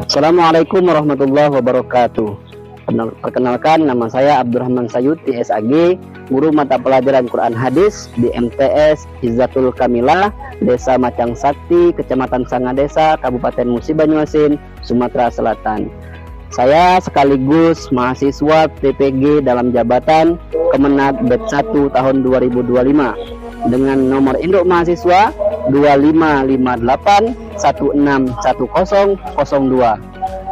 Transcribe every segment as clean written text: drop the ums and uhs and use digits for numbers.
Assalamualaikum warahmatullahi wabarakatuh. Perkenalkan, nama saya Abdurrahman Sayud, TSAG, guru mata pelajaran Quran Hadis di MTS Izzatul Kamilah, Desa Macang Sakti, Kecamatan Sangadesa, Kabupaten Musi Banyuasin, Sumatera Selatan. Saya sekaligus mahasiswa TPG dalam jabatan Kemenag Batch 1 tahun 2025 dengan nomor induk mahasiswa 2558161002.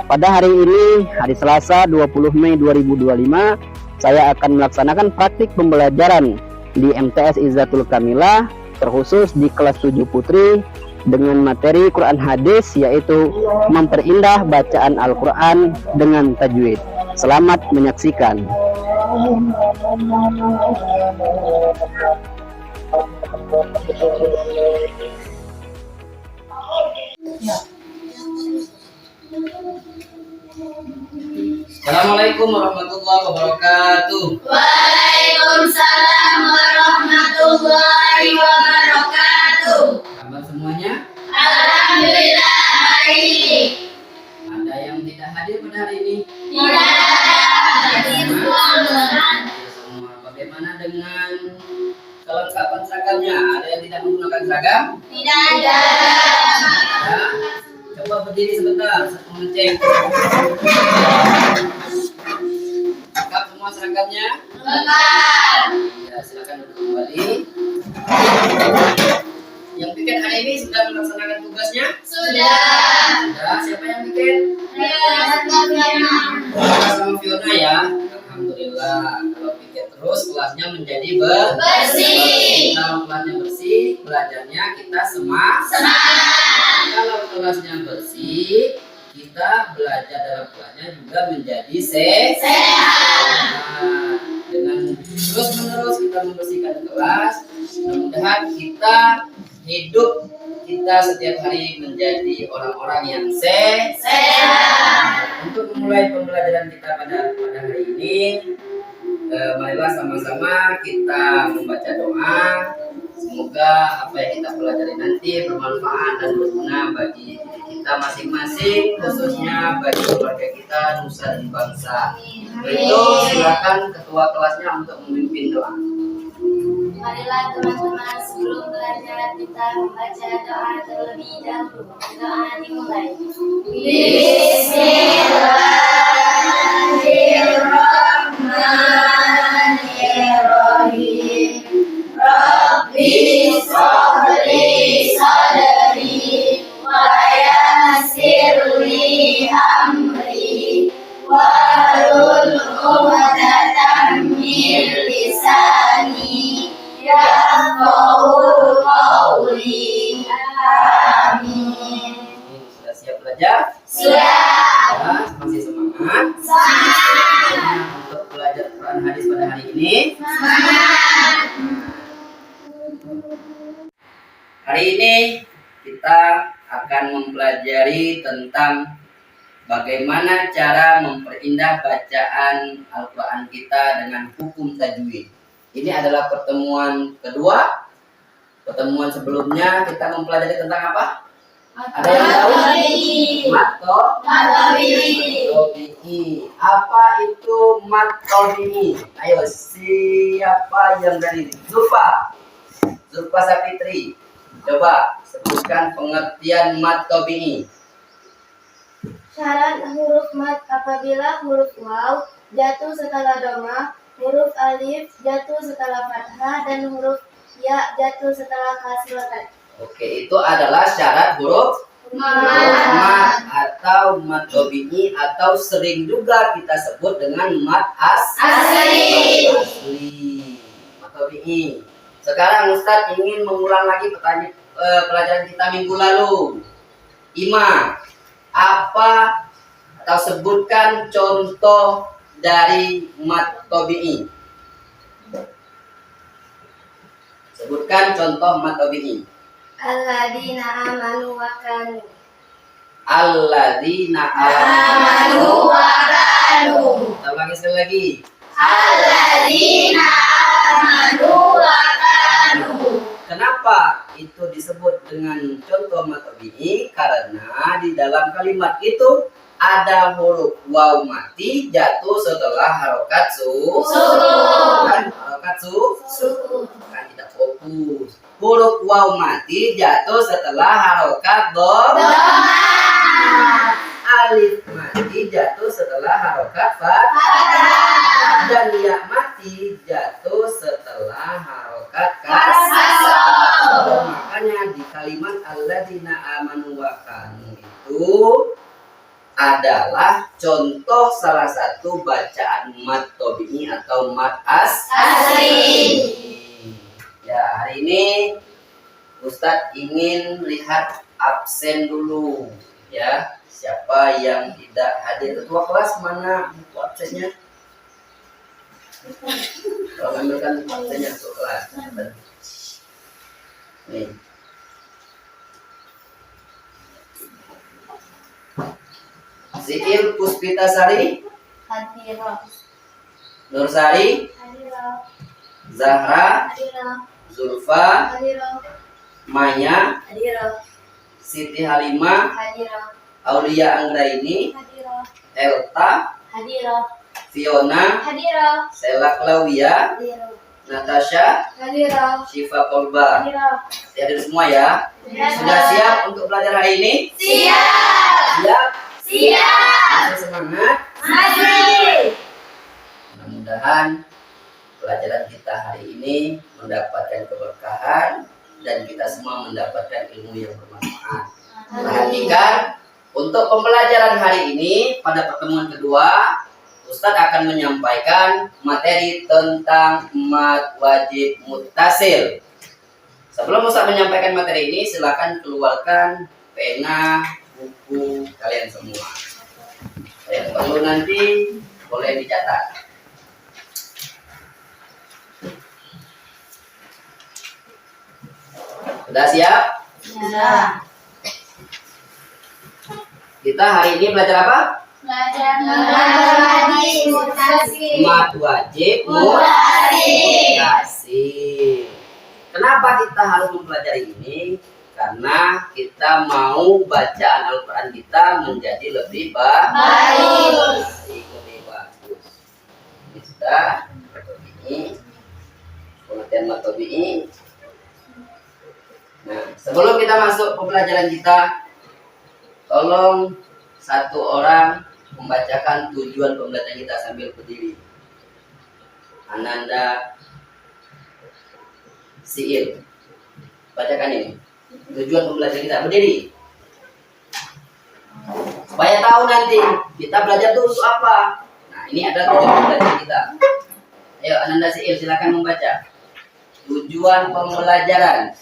Pada hari ini, hari Selasa 20 Mei 2025, saya akan melaksanakan praktik pembelajaran di MTS Izzatul Kamilah, terkhusus di kelas 7 Putri dengan materi Quran Hadis, yaitu memperindah bacaan Al-Quran dengan tajwid. Selamat menyaksikan. Assalamualaikum warahmatullahi wabarakatuh. Waalaikumsalam warahmatullahi wabarakatuh. Kabar semuanya? Alhamdulillah baik. Ada yang tidak hadir pada hari ini? Tidak hadir semua. Semua. Bagaimana dengan kelengkapan seragamnya? Ada yang tidak menggunakan seragam? Tidak ada. Ada? Coba berdiri sebentar, saya mengecek. Lengkap semua seragamnya? Lengkap. Ya, silakan duduk kembali. Yang bikin hari ini sudah melaksanakan tugasnya? Sudah. Sudah. Siapa yang bikin? Sama Fiona ya. Alhamdulillah. Kalau bikin terus kelasnya menjadi bersih. Kalau kelasnya bersih, belajarnya kita semangat. Kalau kelasnya bersih, kita belajar dalam kelasnya juga menjadi sehat. Nah, dengan terus menerus kita membersihkan kelas, mudah-mudahan kita hidup kita setiap hari menjadi orang-orang yang sehat. Untuk memulai pembelajaran kita pada hari ini, marilah sama-sama kita membaca doa. Semoga apa yang kita pelajari nanti bermanfaat dan berguna bagi diri kita masing-masing, khususnya bagi keluarga kita, nusa dan bangsa. Itu silakan ketua kelasnya untuk memimpin doa. Marilah teman-teman, sebelum belajar kita membaca doa terlebih dahulu. Doa dimulai. Bismillahirrahmanirrahim. Rabbi sholli sadri wa yassirli amri wahlul 'uqdatam min lisani yafqahu qawli. Amin. Sudah siap belajar? Siap. Ya, masih semangat? Semangat. Untuk belajar Quran Hadis pada hari ini? Semangat. Hari ini kita akan mempelajari tentang bagaimana cara memperindah bacaan Al-Quran kita dengan hukum tajwid. Ini adalah pertemuan kedua. Pertemuan sebelumnya kita mempelajari tentang apa? Ada yang tahu? Matobi'i. Apa itu matobi'i? Ayo, siapa yang dari Zulfa Sapitri? Coba sebutkan pengertian matobi'i. Syarat huruf mat apabila huruf waw jatuh setelah dhamma, huruf alif jatuh setelah fathah, dan huruf ya jatuh setelah kasrotan. Oke, itu adalah syarat huruf mat atau matobi'i, atau sering juga kita sebut dengan mat asli. Matobi'i. Sekarang Ustadz ingin mengulang lagi pelajaran kita minggu lalu. Ima, apa atau sebutkan contoh dari mat tabi'i. Sebutkan contoh mat tabi'i. Alladzina amanu wa kanu. Alladzina amanu wa kanu. Kita ulangi sekali lagi. Alladzina amanu wa kanu. Kenapa itu disebut dengan contoh matobi'i? Karena di dalam kalimat itu ada huruf waw mati jatuh setelah harokat Sukun. kan harokat Sukun. kan tidak fokus. Huruf waw mati jatuh setelah harokat Doma. alif mati jatuh setelah harokat Fathah. dan ya mati jatuh setelah harokat Kasroh. Makanya di kalimat alladzina amanu wa kanu itu adalah contoh salah satu bacaan mat tabi'i atau mat Asli. Ya, hari ini Ustadz ingin lihat absen dulu ya. Siapa yang tidak hadir ketua kelas mana buku absennya? Kalau ambilkan absennya ketua kelas. Nih. Zikir Puspitasari, Hadirah. Nursari, Hadirah. Zahra, Hadirah. Zulfa, Hadirah. Maya, Hadirah. Siti Halimah, Hadirah. Aulia Anggraini, Hadirah. Elta, Hadirah. Fiona, Hadirah. Sela Claudia, Hadirah. Natasha, Hadirah. Syifa Korba. Hadirah. Hadir semua ya. Sudah siap untuk belajar hari ini? Siap. Siap. Siap. Masih semangat? Masih. Mudah-mudahan pelajaran kita hari ini mendapatkan keberkahan dan kita semua mendapatkan ilmu yang bermanfaat. Perhatikan, untuk pembelajaran hari ini pada pertemuan kedua, Ustadz akan menyampaikan materi tentang mat wajib muttasil. Sebelum Ustadz menyampaikan materi ini, silakan keluarkan pena, buku kalian semua. Yang perlu nanti boleh dicatat. Sudah siap? Sudah. Kita hari ini belajar apa? Belajar wajib mutasil. Mat wajib muttasil. Kenapa kita harus mempelajari ini? Karena kita mau bacaan Al-Quran kita menjadi lebih Baik. lebih bagus. Ini sudah ini pengertian mat tabi'i. Nah, sebelum kita masuk ke pelajaran kita, tolong satu orang membacakan tujuan pembelajaran kita sambil berdiri. Ananda Siil, bacakan ini. Tujuan pembelajaran kita berdiri. Supaya tahu nanti kita belajar tuh untuk apa. Nah, ini adalah tujuan pembelajaran kita. Ayo Ananda Siil, silakan membaca. Tujuan pembelajaran.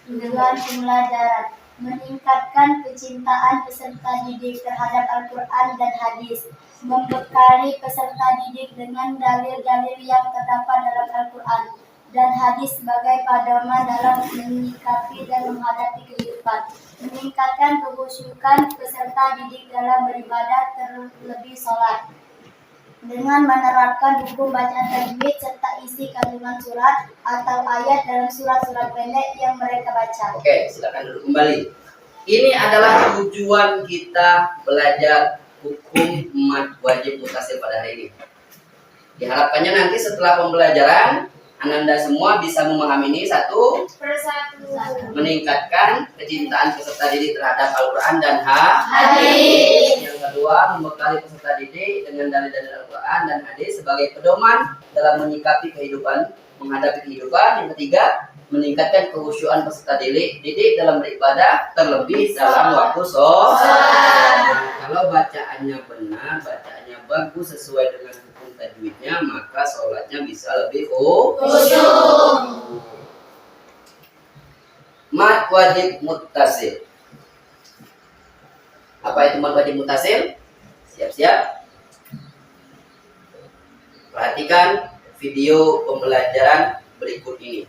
Tujuan pembelajaran meningkatkan kecintaan peserta didik terhadap Al-Quran dan hadis, membekali peserta didik dengan dalil-dalil yang terdapat dalam Al-Quran dan hadis sebagai pedoman dalam menyikapi dan menghadapi kehidupan, meningkatkan kehusyukan peserta didik dalam beribadah terlebih sholat, dengan menerapkan hukum bacaan tajwid serta isi kandungan surat atau ayat dalam surat-surat pendek yang mereka baca. Oke, silakan duduk kembali. Ini adalah tujuan kita belajar hukum mat wajib muttasil pada hari ini. Diharapkannya nanti setelah pembelajaran Ananda semua bisa memahami ini satu, Persatu. meningkatkan kecintaan peserta didik terhadap Al-Quran dan hadis. Yang kedua, membekali peserta didik dengan dalil-dalil Al-Quran dan hadis sebagai pedoman dalam menyikapi kehidupan, menghadapi kehidupan. Yang ketiga, meningkatkan kehusyuan peserta didik dalam beribadah, terlebih dalam waktu sholat. Kalau bacaannya benar, bacaannya bagus sesuai dengan hukum tajwidnya, maka sholatnya bisa lebih khusyuk. Mat wajib muttasil. Apa itu mat wajib muttasil? Siap-siap. Perhatikan video pembelajaran berikut ini.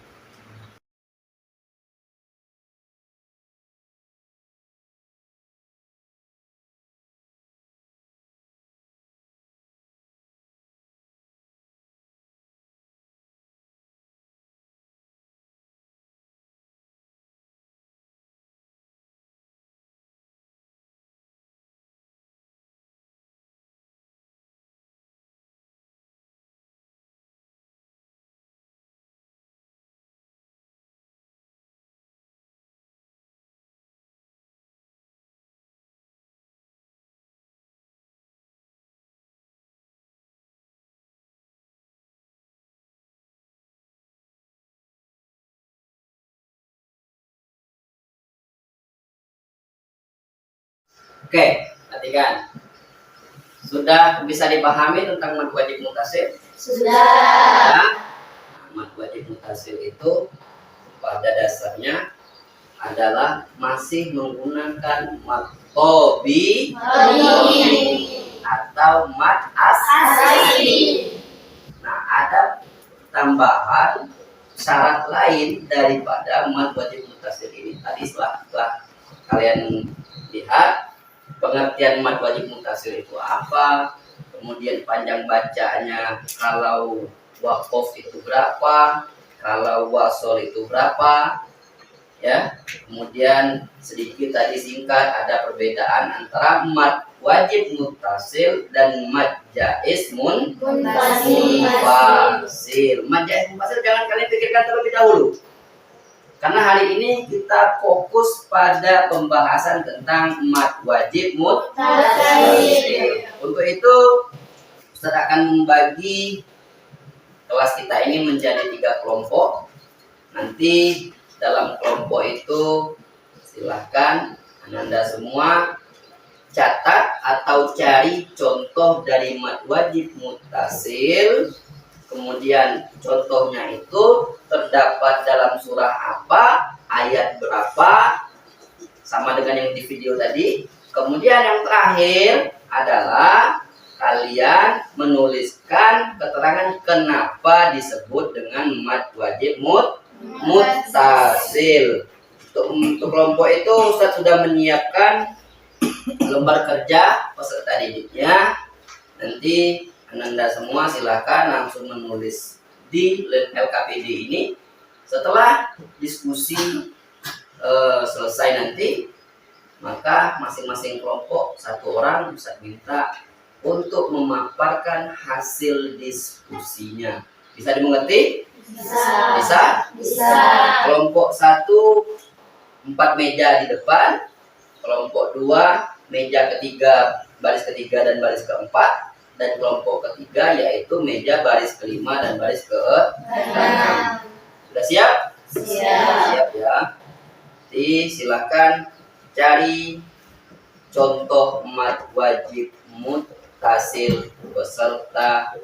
Oke, perhatikan. Sudah bisa dipahami tentang mad wajib mutasil? Sudah. Ya. Mad wajib mutasil itu pada dasarnya adalah masih menggunakan mad tobi atau mad asli. Nah, ada tambahan syarat lain daripada mad wajib mutasil ini. Tadi setelah kalian lihat pengertian mad wajib mutasil itu apa, kemudian panjang bacanya, kalau waqaf itu berapa, kalau wasol itu berapa, ya. Kemudian sedikit tadi singkat ada perbedaan antara mad wajib mutasil dan mad jaiz munfasil. Mad jaiz munfasil jangan kalian pikirkan terlebih dahulu. Karena hari ini kita fokus pada pembahasan tentang mad wajib mutasil. Untuk itu Ustaz akan membagi kelas kita ini menjadi 3 kelompok. Nanti dalam kelompok itu silahkan Anda semua catat atau cari contoh dari mad wajib mutasil. Kemudian contohnya itu terdapat dalam surah apa, ayat berapa, sama dengan yang di video tadi. Kemudian yang terakhir adalah kalian menuliskan keterangan kenapa disebut dengan mad wajib mutasil. Untuk kelompok itu Ustaz sudah menyiapkan lembar kerja peserta didiknya. Nanti Anda semua silahkan langsung menulis di LKPD ini. Setelah diskusi selesai nanti, maka masing-masing kelompok 1 orang bisa minta untuk memaparkan hasil diskusinya. Bisa dimengerti? Bisa? Kelompok 1 4 meja di depan, kelompok 2 meja ketiga, baris ketiga dan baris keempat, dan kelompok ketiga yaitu meja baris kelima dan baris keenam. Sudah siap? Siap ya. Jadi silakan cari contoh mad wajib mutasil beserta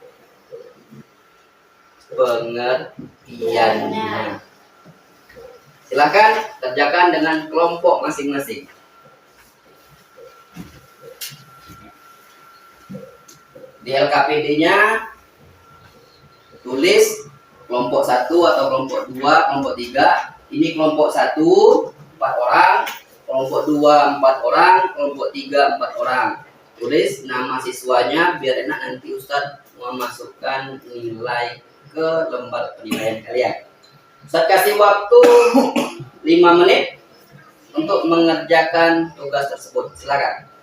pengertiannya. Silakan kerjakan dengan kelompok masing-masing. Di LKPD-nya tulis kelompok 1 atau kelompok 2, kelompok 3. Ini kelompok 1 4 orang, kelompok 2 4 orang, kelompok 3 4 orang. Tulis nama siswanya biar enak nanti Ustadz memasukkan nilai ke lembar penilaian kalian. Ustadz kasih waktu 5 menit untuk mengerjakan tugas tersebut. Silakan.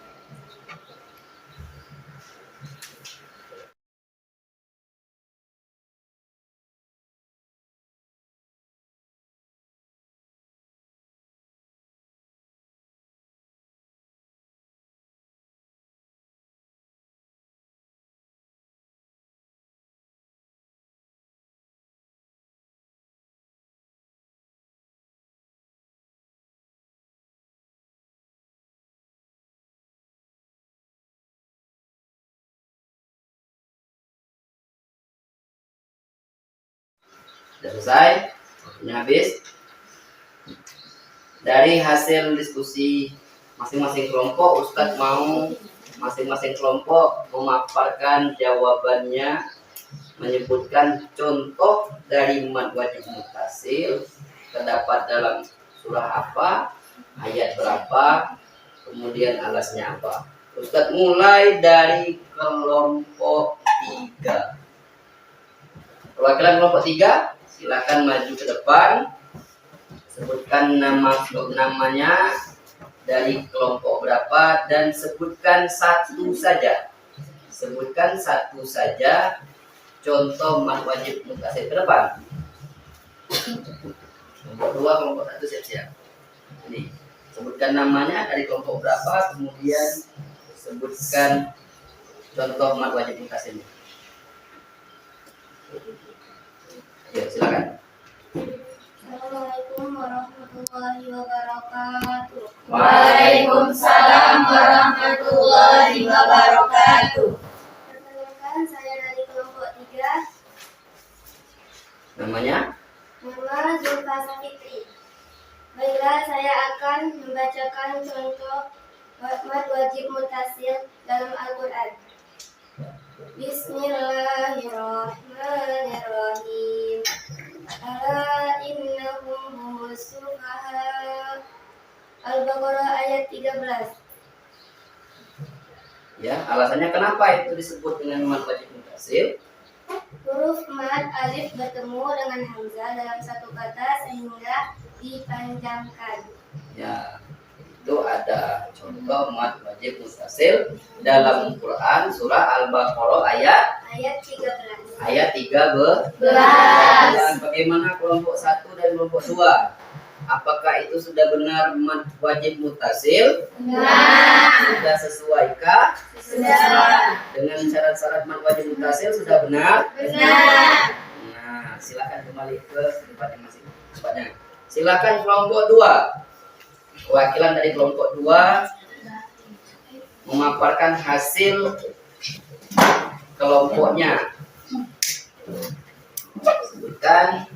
Sudah selesai? Waktunya habis. Dari hasil diskusi masing-masing kelompok, Ustadz mau masing-masing kelompok memaparkan jawabannya, menyebutkan contoh dari mad wajib mutasil, terdapat dalam surah apa, ayat berapa, kemudian alasnya apa. Ustadz mulai dari kelompok 3. Perwakilan kelompok 3 silakan maju ke depan, sebutkan namanya, dari kelompok berapa, dan sebutkan satu saja. Sebutkan satu saja contoh mad wajib mutasil ke depan. Kelompok 2, kelompok 1 siap-siap. Ini sebutkan namanya dari kelompok berapa, kemudian sebutkan contoh mad wajib mutasilnya. Ya, silakan. Assalamualaikum warahmatullahi wabarakatuh. Waalaikumsalam warahmatullahi wabarakatuh. Perkenalkan, saya dari kelompok 3. Namanya? Nama Zulfa Fitri. Baiklah, saya akan membacakan contoh mad wajib mutasil dalam Al-Quran. Bismillahirrahmanirrahim. Ala innahum humus sufaha. Al-Baqarah ayat 13. Ya, alasannya kenapa itu disebut dengan mad wajib mutasil? Huruf mad alif bertemu dengan hamzah dalam satu kata sehingga dipanjangkan. Ya, itu ada contoh mad wajib mutasil dalam Quran surah Al-Baqarah ayat Ayat 13. 13. Bagaimana kelompok 1 dan kelompok 2? Apakah itu sudah benar mad wajib mutasil? Sudah sesuaikah? Dengan syarat-syarat mad wajib mutasil sudah benar? Nah, silakan kembali ke tempatnya masing-masing. Silakan kelompok 2. Wakilan dari kelompok 2 memaparkan hasil kelompoknya. Sebutkan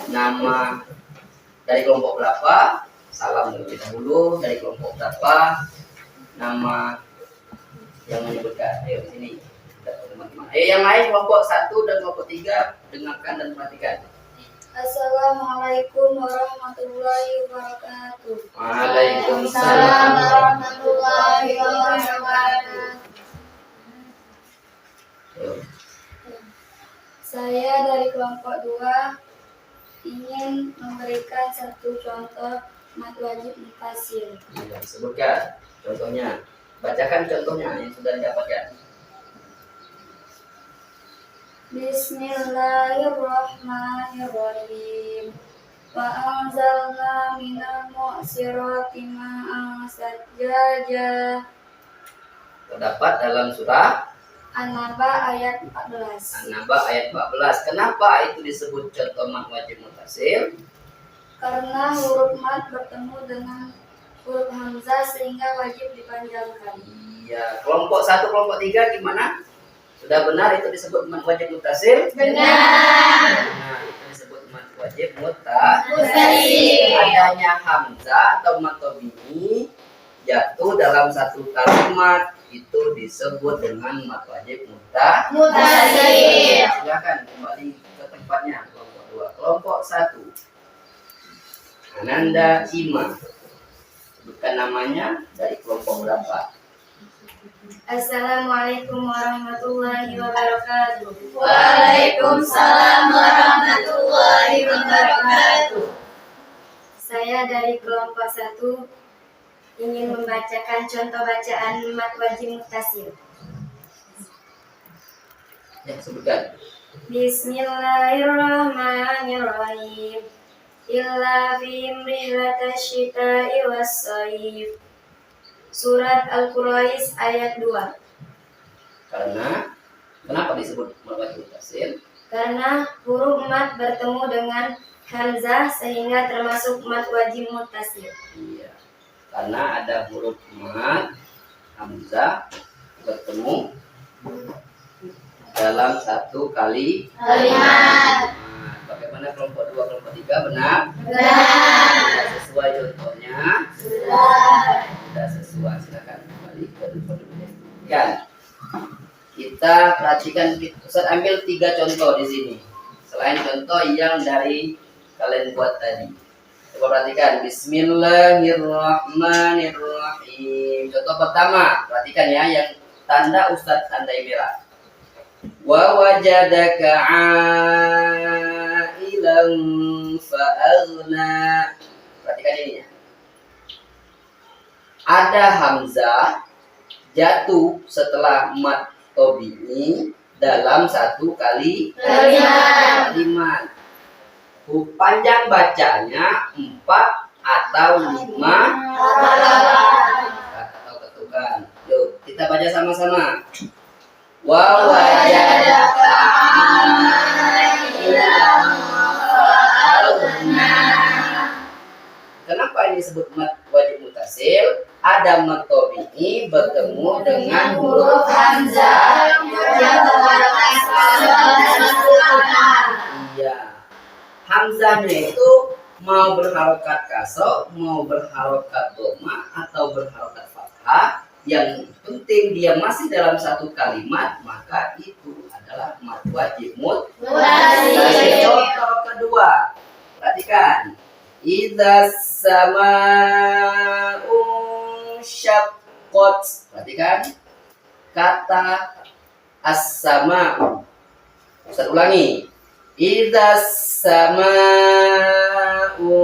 nama dari kelompok berapa, salam terlebih dahulu, dari kelompok berapa, nama yang menyebutkan. Ayo sini, teman-teman. Yang lain kelompok 1 dan kelompok 3 dengarkan dan perhatikan. Assalamualaikum warahmatullahi wabarakatuh. Waalaikumsalam warahmatullahi wabarakatuh. Saya dari kelompok 2 ingin memberikan satu contoh mad wajib mutasil. Ya, sebutkan contohnya. Bacakan contohnya yang sudah didapatkan. Bismillahirrahmanirrahim. Wa anzalna minal mu'sirati ma'an sajjaja. Terdapat dalam surah An-Naba ayat 14. An-Naba ayat 14. Kenapa itu disebut contoh mad wajib mutasil? Karena huruf mad bertemu dengan huruf hamzah sehingga wajib dipanjangkan. Iya, kelompok 1, kelompok 3 gimana? Sudah benar itu disebut mad wajib mutasil? Benar. Nah, itu disebut mad wajib mutasil. Mutasil. Adanya hamzah atau mad tabi'i jatuh dalam satu kalimat itu disebut dengan mad wajib Mutasil. Silakan kembali ke tempatnya kelompok 2. Kelompok 1. Ananda Ima. Sebutkan namanya dari kelompok berapa? Assalamualaikum warahmatullahi wabarakatuh. Waalaikumsalam warahmatullahi wabarakatuh. Saya dari kelompok 1 ingin membacakan contoh bacaan mad wajib mutasil. Ya, sebutkan. Bismillahirrahmanirrahim. Illa fi imri'atasyita'i was-sayf. Surat Al-Quraish ayat 2. Kenapa disebut mad wajib mutasil? Karena huruf mad bertemu dengan hamzah sehingga termasuk mad wajib mutasil. Iya. Karena ada huruf mad hamzah bertemu dalam satu kalimat. Kalimat. Nah, bagaimana kelompok 2, kelompok 3 benar? Benar. Sudah sesuai contohnya? Sudah. Sudah sesuai. Silakan kembali ke contohnya. Kan? Kita perhatikan, Ustaz ambil 3 contoh di sini. Selain contoh yang dari kalian buat tadi. Coba perhatikan. Bismillahirrahmanirrahim. Contoh pertama, perhatikan ya, yang tanda Ustaz tandai merah. Wa wajadaka 'ailan fa'aghna. Perhatikan ini ya. Ada hamzah jatuh setelah mad tabi'i dalam satu kalimat. Panjang bacanya 4 atau 5 atau ketukan. Yuk kita baca sama-sama. Wa wajadaka 'ailan fa'aghna. Kenapa ini disebut mad wajib ini bertemu dengan Huruf hamzah yang berharokat kasroh dan fathah. Iya. Hamzahnya itu mau berharokat kasroh, mau berharokat doma atau berharokat fathah, yang penting dia masih dalam satu kalimat, maka itu adalah mad wajib muttasil. Contoh kedua, perhatikan. Idza sama'u syaqqat. Perhatikan kata as-sama'u. Ustaz ulangi. Idza sama'u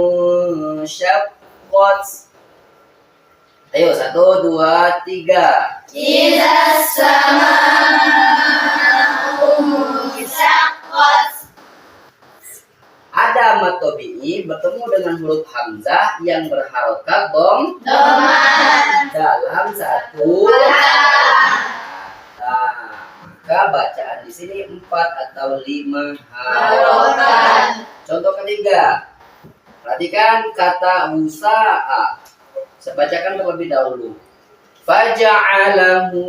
syaqqat. Ayo 1, 2, 3. Idza sama'u syaqqat. Ada mad tabi'i bertemu dengan huruf hamzah yang berharokat dom Dhamma. dalam satu Fathah. kata. Maka bacaan di sini 4 atau 5 Harokat. Contoh ketiga, perhatikan kata usaha. Saya bacakan terlebih dahulu. Faja'alahu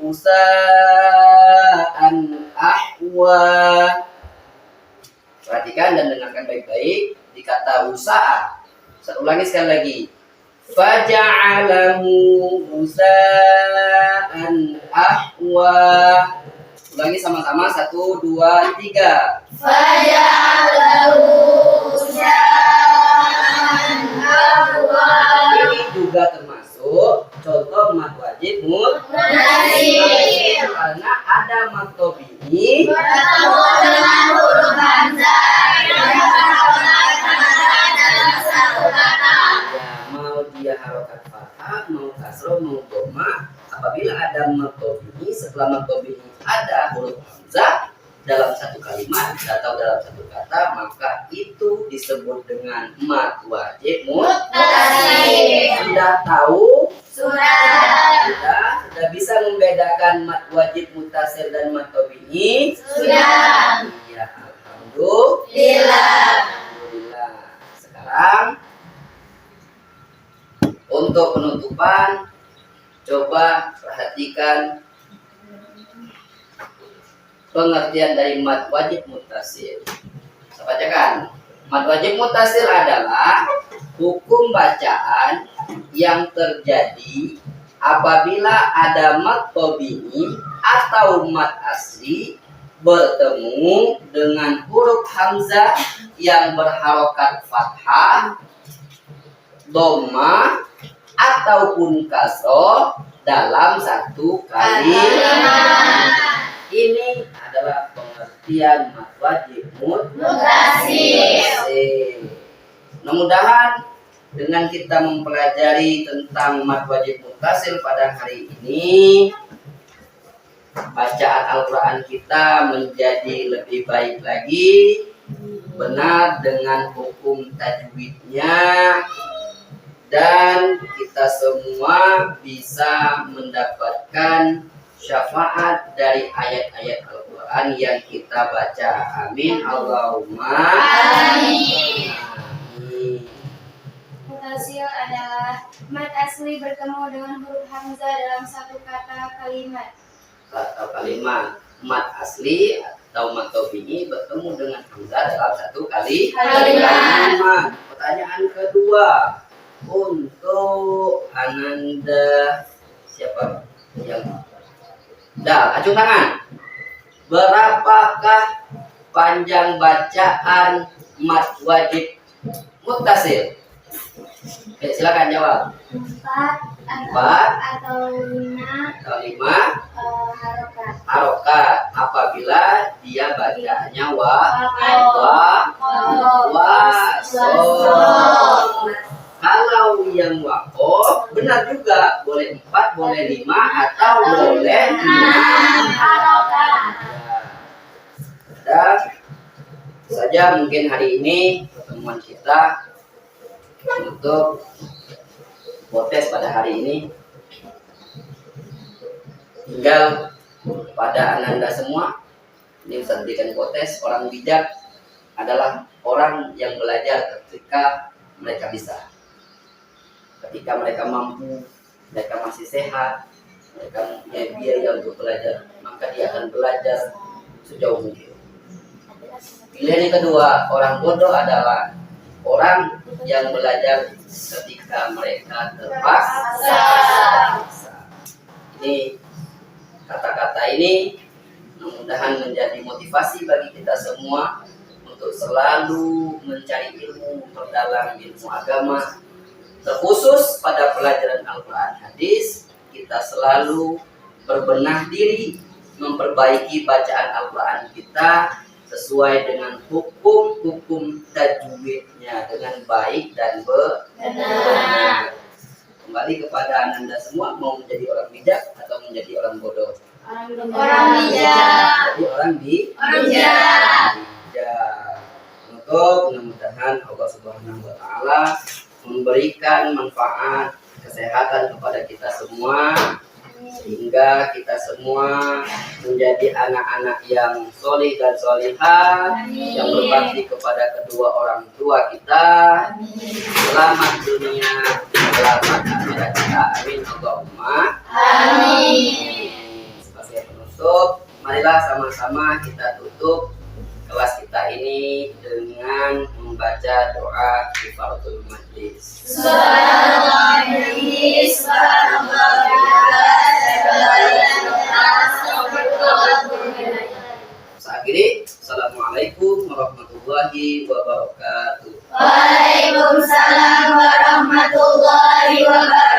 usa'an ahwa. Perhatikan dan dengarkan baik-baik di kata usaha. Saya ulangi sekali lagi. Faja'alahu usa'an ahwa. Ulangi sama-sama 1, 2, 3. Faja'alahu usa'an ahwa. Ini juga termasuk contoh mad wajib Muttasil. karena ada mad tabi'i Bertemu dengan huruf hamzah yang berharokat kasroh dalam satu kata. ya, mau dia harokat fathah, mau kasroh, mau dhamma. Apabila ada mad tabi'i, setelah mad tabi'i ada huruf hamzah dalam satu kalimat atau dalam satu kata, maka itu disebut dengan mad wajib Muttasil. Sudah tahu? Sudah. Sudah bisa membedakan mad wajib muttasil dan mad tabi'i? Sudah. Iya, alhamdulillah. Lillah. Alhamdulillah. Sekarang untuk penutupan, coba perhatikan pengertian dari mad wajib muttasil. Saya bacakan. Mad wajib muttasil adalah hukum bacaan yang terjadi apabila ada mad tabi'i atau mad asli bertemu dengan huruf hamzah yang berharokat fathah, dhamma ataupun kasroh dalam satu kalimat. Ini adalah pengertian mad wajib muttasil. Mudah-mudahan dengan kita mempelajari tentang mad wajib muttasil pada hari ini, bacaan Al-Quran kita menjadi lebih baik lagi, benar dengan hukum tajwidnya, dan kita semua bisa mendapatkan syafaat dari ayat-ayat Al-Quran yang kita baca. Amin. Allahumma Amin. amin. Muttasil adalah mad asli bertemu dengan huruf hamzah dalam satu kata kalimat. Atau kalimat mad asli atau mad tabi'i bertemu dengan hamzah dalam satu kalimat. Pertanyaan kedua untuk Ananda, siapa yang acung tangan. Berapakah panjang bacaan mad wajib muttasil? Oke, silakan jawab. 4 atau 5 harokat. Harokat apabila dia bacanya wa so. Kalau yang wakof benar juga, boleh 4, boleh 5 atau boleh 6 harokat. Dan saja mungkin hari ini pertemuan kita untuk potes pada hari ini. Tinggal pada Ananda semua, ini Ustaz berikan potes. Orang bijak adalah orang yang belajar ketika mereka bisa, ketika mereka mampu mereka masih sehat, mereka punya biaya untuk belajar, maka dia akan belajar sejauh mungkin. Pilihan yang kedua, orang bodoh adalah orang yang belajar ketika mereka terpaksa. Ini kata-kata ini mudah-mudahan menjadi motivasi bagi kita semua untuk selalu mencari ilmu, memperdalam ilmu agama, terkhusus pada pelajaran Al-Quran hadis. Kita selalu berbenah diri, memperbaiki bacaan Al-Quran kita sesuai dengan hukum-hukum tajwidnya dengan baik dan benar. Kembali kepada Ananda semua, mau menjadi orang bijak atau menjadi orang bodoh? Orang bijak. Jadi orang bijak. Untuk mudah-mudahan Allah Subhanahu wa taala memberikan manfaat kesehatan kepada kita semua, sehingga kita semua menjadi anak-anak yang solih dan solihah, yang berbakti kepada kedua orang tua kita. Selamat dunia, selamat akhirat kita. Amin Allahumma Amin. Sebagai penutup, marilah sama-sama kita tutup kelas kita ini dengan membaca doa kifaratul majlis. Subhanallah bihamdihi, subhanallah bihamdihi. Akhiri, assalamualaikum warahmatullahi wabarakatuh. Waalaikumsalam warahmatullahi wabarakatuh.